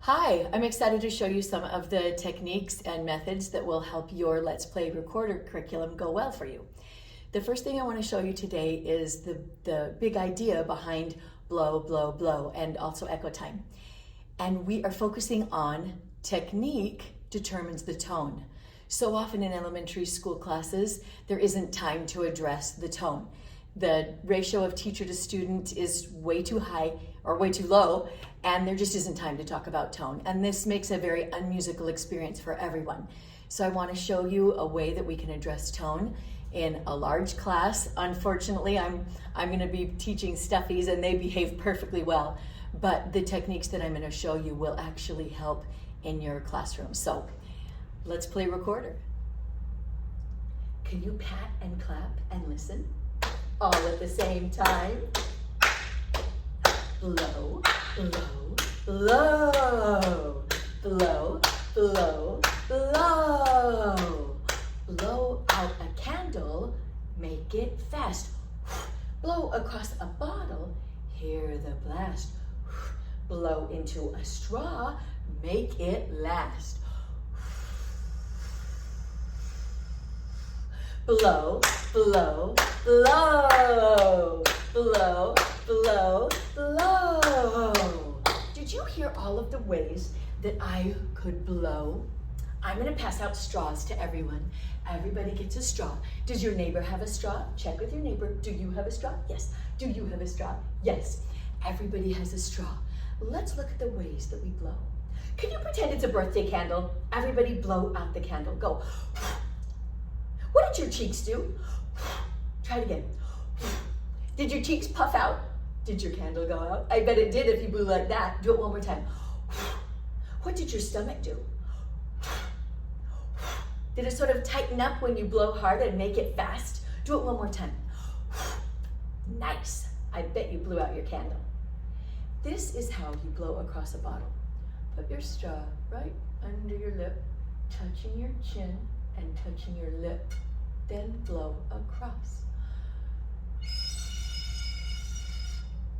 Hi, I'm excited to show you some of the techniques and methods that will help your Let's Play Recorder curriculum go well for you. The first thing I want to show you today is the big idea behind blow, blow, blow, and also echo time. And we are focusing on technique determines the tone. So often in elementary school classes, there isn't time to address the tone. The ratio of teacher to student is way too high or way too low, and there just isn't time to talk about tone. And this makes a very unmusical experience for everyone. So I want to show you a way that we can address tone in a large class. Unfortunately, I'm going to be teaching stuffies and they behave perfectly well, but the techniques that I'm going to show you will actually help in your classroom. So let's play recorder. Can you pat and clap and listen all at the same time? Blow, blow, blow, blow, blow, blow. Blow out a candle, make it fast. Blow across a bottle, hear the blast. Blow into a straw, make it last. Blow, blow, blow, blow, blow, blow. Did you hear all of the ways that I could blow? I'm gonna pass out straws to everyone. Everybody gets a straw. Does your neighbor have a straw? Check with your neighbor. Do you have a straw? Yes. Do you have a straw? Yes. Everybody has a straw. Let's look at the ways that we blow. Can you pretend it's a birthday candle? Everybody blow out the candle. Go. What did your cheeks do? Try it again. Did your cheeks puff out? Did your candle go out? I bet it did if you blew like that. Do it one more time. What did your stomach do? Did it sort of tighten up when you blow hard and make it fast? Do it one more time. Nice. I bet you blew out your candle. This is how you blow across a bottle. Put your straw right under your lip, touching your chin and touching your lip. Then blow across.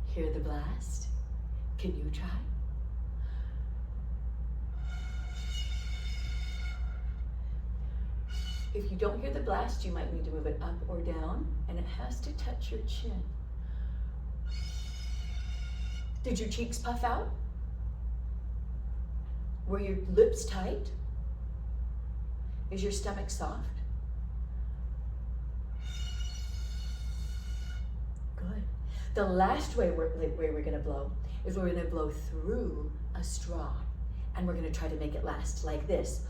Hear the blast? Can you try? If you don't hear the blast, you might need to move it up or down, and it has to touch your chin. Did your cheeks puff out? Were your lips tight? Is your stomach soft? Good. The last way we're gonna blow is we're gonna blow through a straw, and we're gonna try to make it last like this.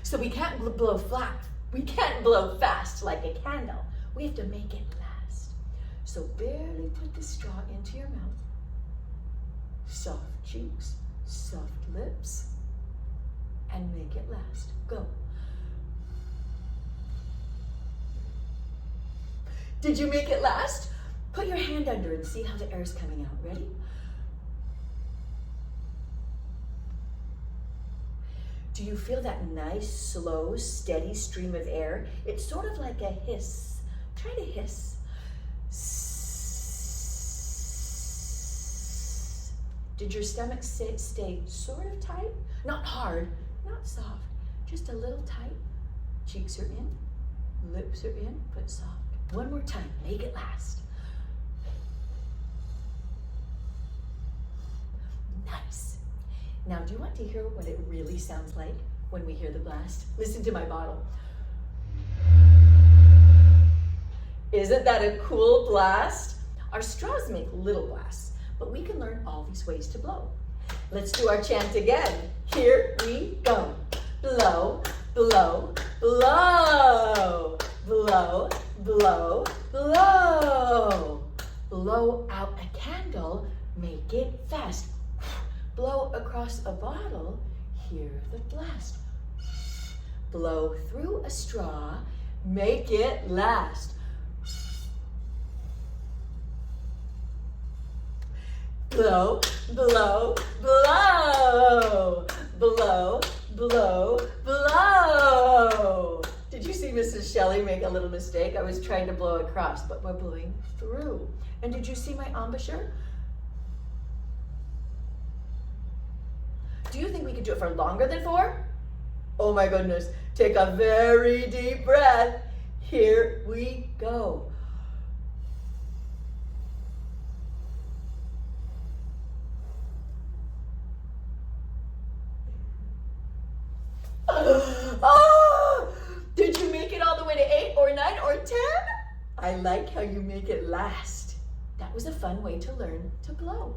So we can't blow flat. We can't blow fast like a candle. We have to make it last. So barely put the straw into your mouth. Soft cheeks, soft lips, and make it last. Go. Did you make it last? Put your hand under and see how the air is coming out. Ready? Do you feel that nice, slow, steady stream of air? It's sort of like a hiss. Try to hiss. Did your stomach stay sort of tight? Not hard, not soft, just a little tight. Cheeks are in, lips are in, but soft. One more time, make it last. Nice. Now, do you want to hear what it really sounds like when we hear the blast? Listen to my bottle. Isn't that a cool blast? Our straws make little blasts, but we can learn all these ways to blow. Let's do our chant again. Here we go. Blow, blow, blow, blow, blow, blow. Blow out a candle, make it fast. Blow across a bottle, hear the blast. Blow through a straw, make it last. Blow, blow, blow, blow, blow, blow. Did you see see Mrs. Shelley make a little mistake. I was trying to blow across, but we're blowing through. And did you see my embouchure? Do you think we could do it for longer than 4? Oh my goodness. Take a very deep breath. Here we go. Oh, did you make it all the way to 8 or 9 or 10? I like how you make it last. That was a fun way to learn to blow.